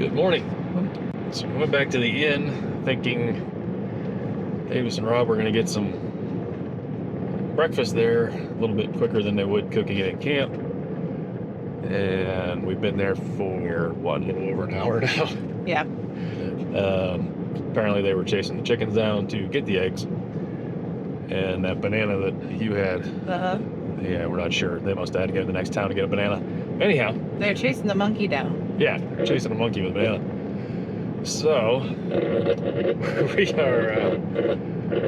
Good morning. So we went back to the inn thinking Davis and Rob were going to get some breakfast there a little bit quicker than they would cooking it in camp. And we've been there for, a little over an hour now. Yeah. Apparently they were chasing the chickens down to get the eggs. And that banana that you had, yeah, we're not sure. They must have had to go to the next town to get a banana. Anyhow. They're chasing the monkey down. Yeah, they're chasing a monkey with a banana. So,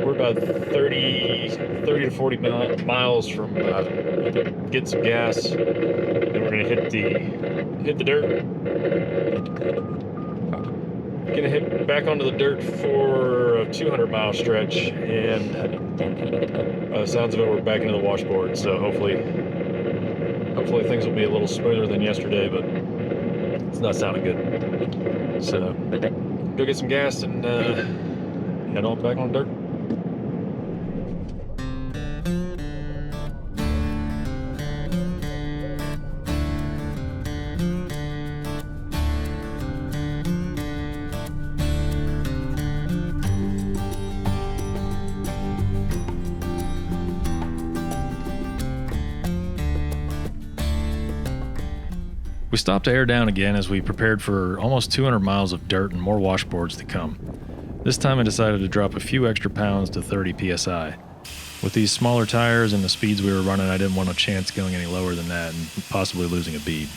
we're about 30 to 40 miles from getting some gas. Then we're gonna hit the dirt. Gonna hit back onto the dirt for a 200-mile stretch, and by the sounds of it, we're back into the washboard. So hopefully things will be a little smoother than yesterday, but it's not sounding good. So go get some gas and head on back on dirt. We stopped to air down again as we prepared for almost 200 miles of dirt and more washboards to come. This time I decided to drop a few extra pounds to 30 psi. With these smaller tires and the speeds we were running, I didn't want a chance going any lower than that and possibly losing a bead.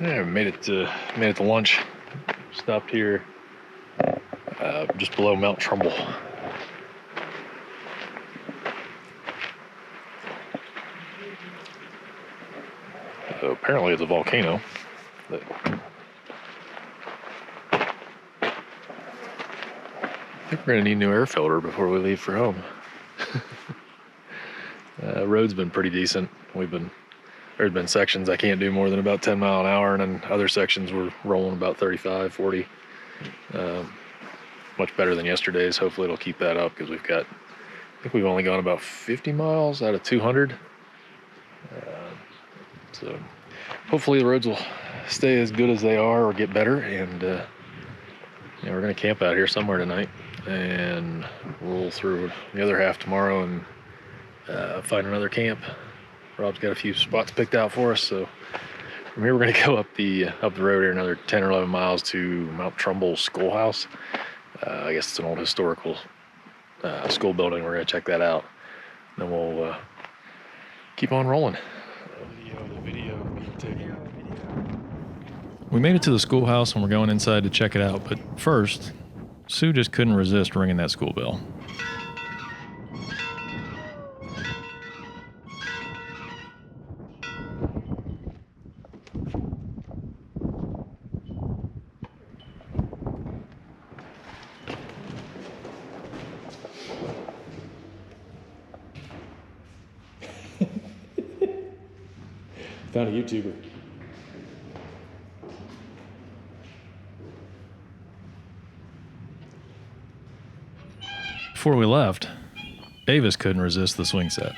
Yeah, made it to lunch. Stopped here just below Mount Trumbull. So apparently it's a volcano. But I think we're gonna need a new air filter before we leave for home. Road's been pretty decent. There's been sections I can't do more than about 10 mile an hour, and then other sections we're rolling about 35, 40. Much better than yesterday's. Hopefully it'll keep that up because I think we've only gone about 50 miles out of 200. So hopefully the roads will stay as good as they are or get better, and we're gonna camp out here somewhere tonight and roll through the other half tomorrow and find another camp. Rob's got a few spots picked out for us, so from here we're going to go up the road here another 10 or 11 miles to Mount Trumbull Schoolhouse. I guess it's an old historical school building. We're going to check that out. Then we'll keep on rolling. We made it to the schoolhouse and we're going inside to check it out, but first, Sue just couldn't resist ringing that school bell. Found a YouTuber. Before we left, Davis couldn't resist the swing set.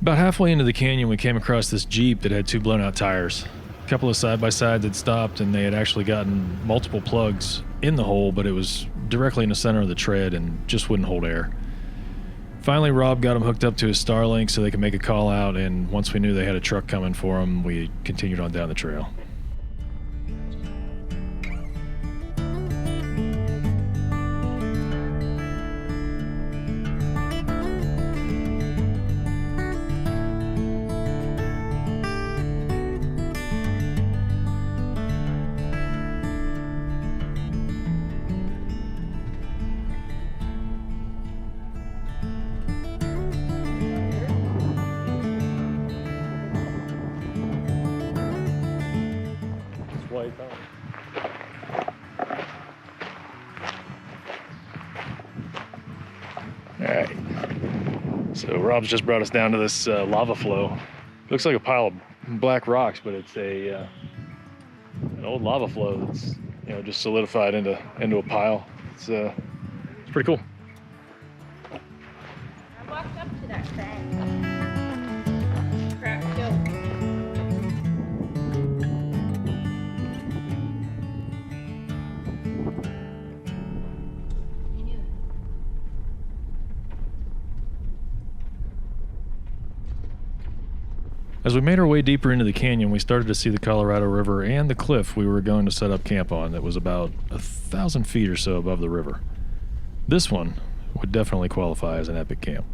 About halfway into the canyon, we came across this Jeep that had 2 blown out tires. A couple of side-by-sides had stopped, and they had actually gotten multiple plugs in the hole, but it was directly in the center of the tread and just wouldn't hold air. Finally, Rob got them hooked up to his Starlink so they could make a call out, and once we knew they had a truck coming for them, we continued on down the trail. Alright, so Rob's just brought us down to this lava flow. Looks like a pile of black rocks, but it's an old lava flow that's just solidified into a pile. It's pretty cool. I walked up to that thing. Crap, still. As we made our way deeper into the canyon, we started to see the Colorado River and the cliff we were going to set up camp on that was about 1,000 feet or so above the river. This one would definitely qualify as an epic camp.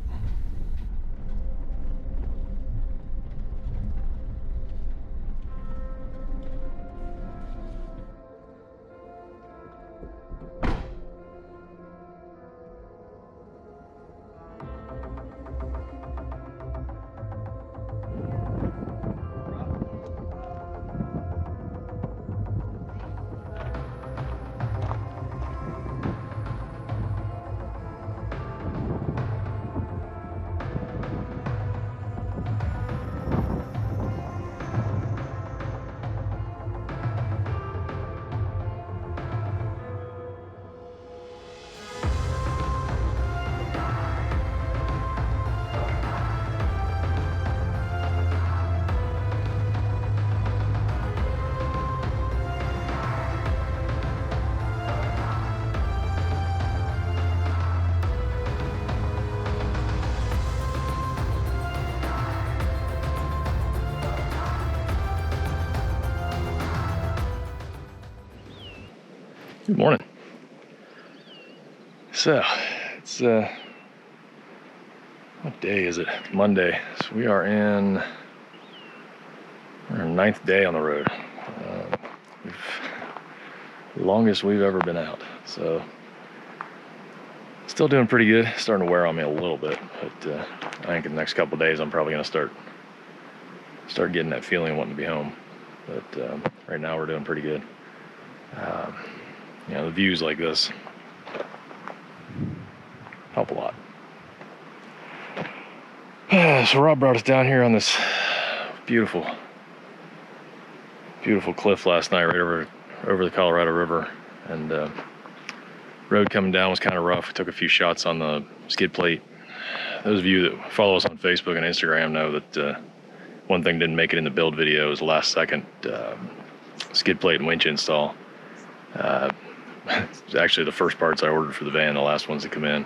Good morning. So, it's what day is it? Monday. So we are in our 9th day on the road. Longest we've ever been out. So, still doing pretty good. Starting to wear on me a little bit, but I think in the next couple of days I'm probably gonna start getting that feeling of wanting to be home. But right now we're doing pretty good. The views like this help a lot. So Rob brought us down here on this beautiful cliff last night, right over the Colorado River, and road coming down was kind of rough. We took a few shots on the skid plate. Those of you that follow us on Facebook and Instagram know that one thing didn't make it in the build video was the last second skid plate and winch install. It's actually the first parts I ordered for the van, the last ones to come in.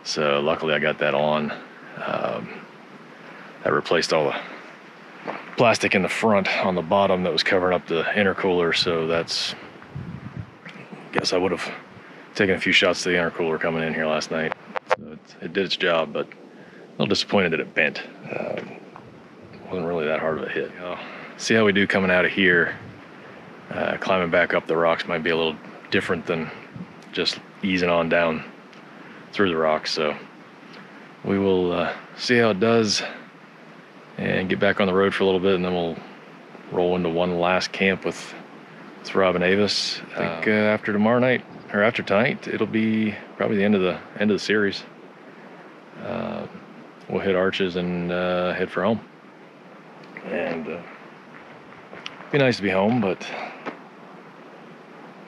So luckily I got that on. I replaced all the plastic in the front on the bottom that was covering up the intercooler, so guess I would have taken a few shots to the intercooler coming in here last night. So it did its job, but a little disappointed that it bent. Wasn't really that hard of a hit. See how we do coming out of here. Climbing back up the rocks might be a little different than just easing on down through the rocks, so we will see how it does and get back on the road for a little bit, and then we'll roll into one last camp with Rob and Avis. I think after tomorrow night, or after tonight, it'll be probably the end of the series. We'll hit Arches and head for home, and be nice to be home, but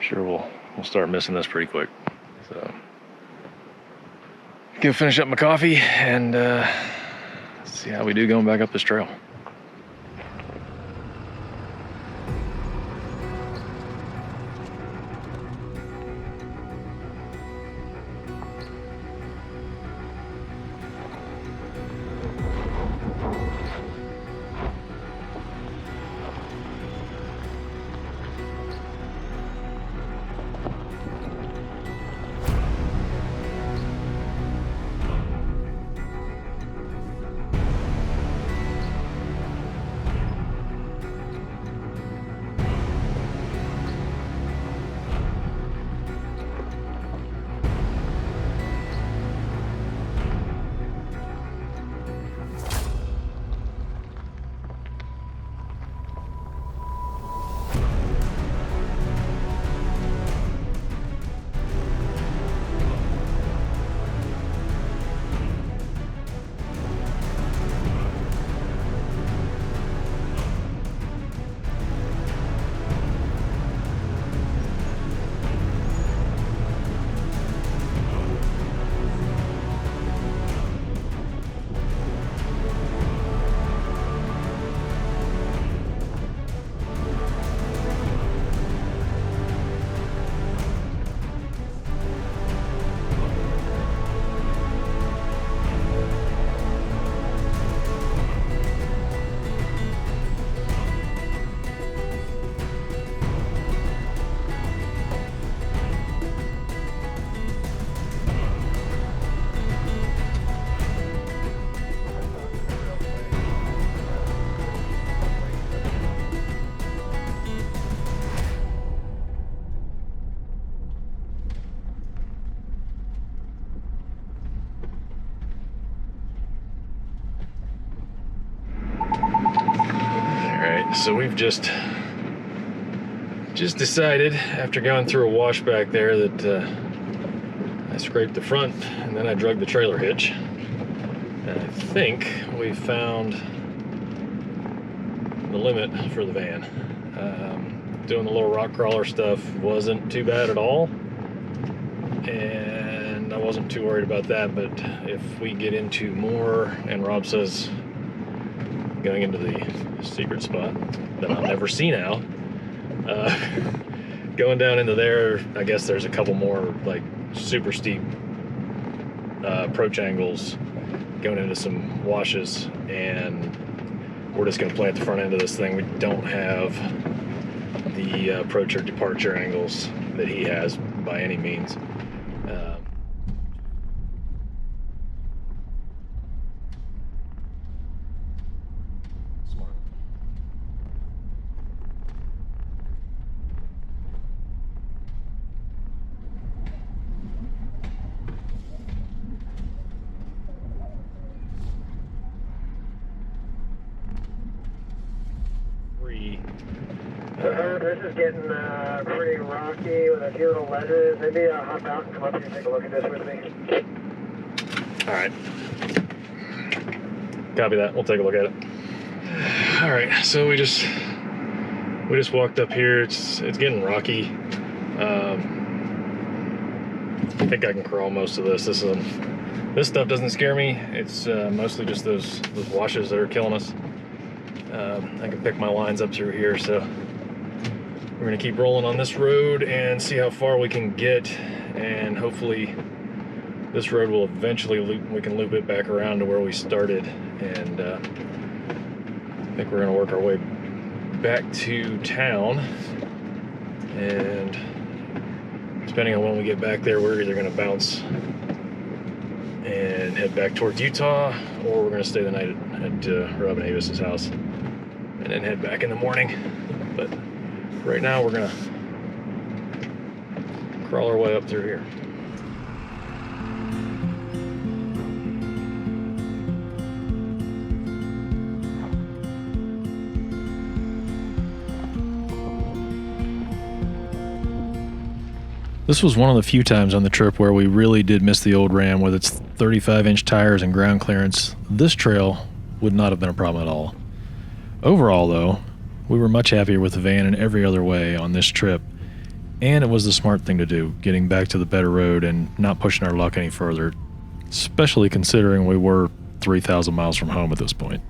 sure we'll start missing this pretty quick. So gonna finish up my coffee and See how we do going back up this trail. So we've just decided, after going through a wash back there, that I scraped the front and then I drug the trailer hitch. And I think we found the limit for the van. Doing the little rock crawler stuff wasn't too bad at all, and I wasn't too worried about that. But if we get into more, and Rob says going into the secret spot that I'll never see now, going down into there, I guess there's a couple more like super steep approach angles going into some washes, and we're just going to play at the front end of this thing. We don't have the approach or departure angles that he has by any means. This is getting pretty rocky with a few little ledges. Maybe I'll hop out and come up here and take a look at this with me. All right. Copy that. We'll take a look at it. All right. So we just walked up here. It's getting rocky. I think I can crawl most of this. This stuff doesn't scare me. It's mostly just those washes that are killing us. I can pick my lines up through here, so we're gonna keep rolling on this road and see how far we can get, and hopefully this road will eventually we can loop it back around to where we started, and I think we're gonna work our way back to town, and depending on when we get back there, we're either gonna bounce and head back towards Utah, or we're gonna stay the night at Rob and Avis's house and then head back in the morning. But right now we're gonna crawl our way up through here. This was one of the few times on the trip where we really did miss the old Ram with its 35-inch tires and ground clearance. This trail would not have been a problem at all. Overall, though, we were much happier with the van in every other way on this trip, and it was the smart thing to do, getting back to the better road and not pushing our luck any further, especially considering we were 3,000 miles from home at this point.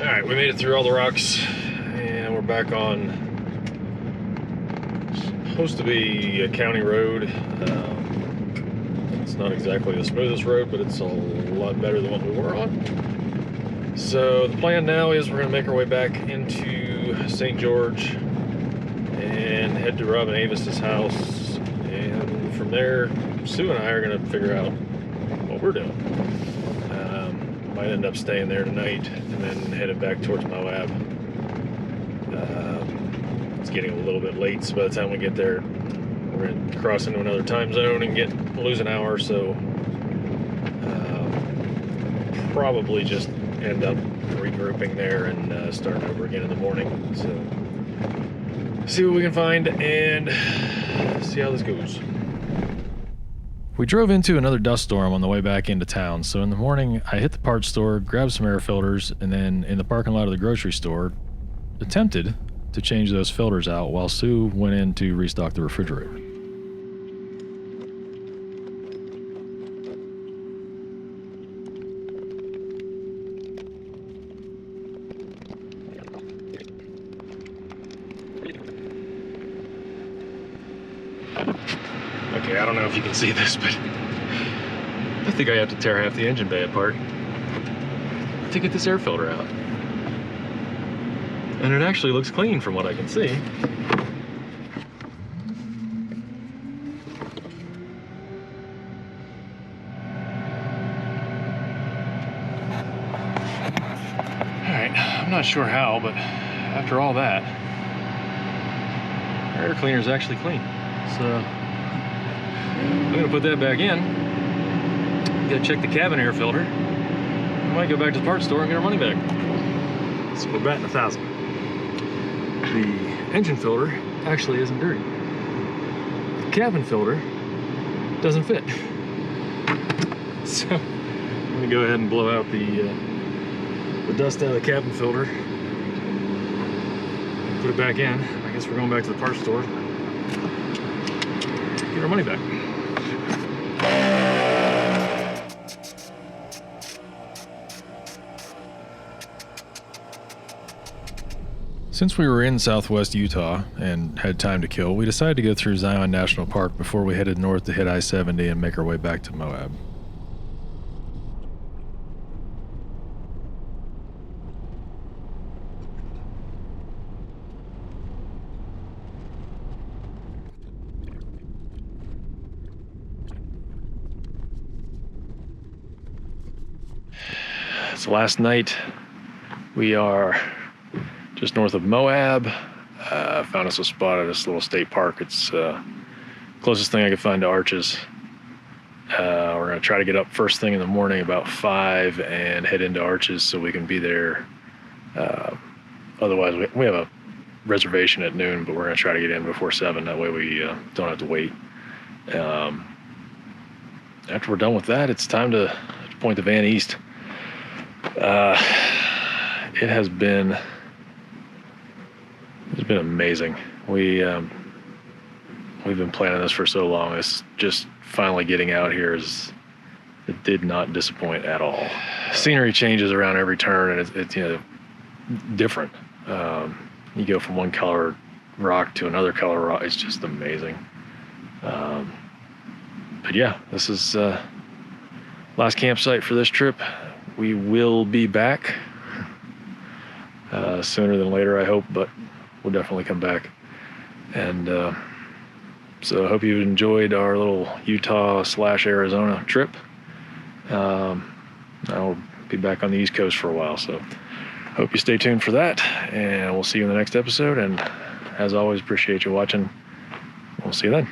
Alright, we made it through all the rocks and we're back on supposed to be a county road. It's not exactly the smoothest road, but it's a lot better than what we were on. So the plan now is we're going to make our way back into St. George and head to Rob and Avis's house, and from there Sue and I are going to figure out what we're doing. Might end up staying there tonight and then headed back towards Moab. It's getting a little bit late, so by the time we get there, we're going to cross into another time zone and lose an hour, so probably just end up regrouping there and starting over again in the morning. So see what we can find and see how this goes. We drove into another dust storm on the way back into town, so in the morning I hit the parts store, grabbed some air filters, and then in the parking lot of the grocery store attempted to change those filters out while Sue went in to restock the refrigerator. Okay, I don't know if you can see this, but I think I have to tear half the engine bay apart to get this air filter out. And it actually looks clean from what I can see. Alright, I'm not sure how, but after all that, our air cleaner is actually clean. So I'm gonna put that back in. Gotta check the cabin air filter. I might go back to the parts store and get our money back. So we're batting 1,000. The engine filter actually isn't dirty. The cabin filter doesn't fit. So I'm gonna go ahead and blow out the dust out of the cabin filter. Put it back in. I guess we're going back to the parts store. Get our money back. Since we were in southwest Utah and had time to kill, we decided to go through Zion National Park before we headed north to hit I-70 and make our way back to Moab. So last night we are just north of Moab. Found us a spot at this little state park. It's closest thing I could find to Arches. We're gonna try to get up first thing in the morning about 5 and head into Arches so we can be there. Otherwise we have a reservation at noon, but we're gonna try to get in before 7. That way we don't have to wait. After we're done with that, it's time to point the van east. It's been amazing. We've been planning this for so long. It's just finally getting out here it did not disappoint at all. Scenery changes around every turn, and it's different. You go from one color rock to another color rock. It's just amazing. But yeah, this is last campsite for this trip. We will be back sooner than later, I hope, but we'll definitely come back. And so I hope you enjoyed our little Utah/Arizona trip. I'll be back on the East Coast for a while, so hope you stay tuned for that, and we'll see you in the next episode. And as always, appreciate you watching. We'll see you then.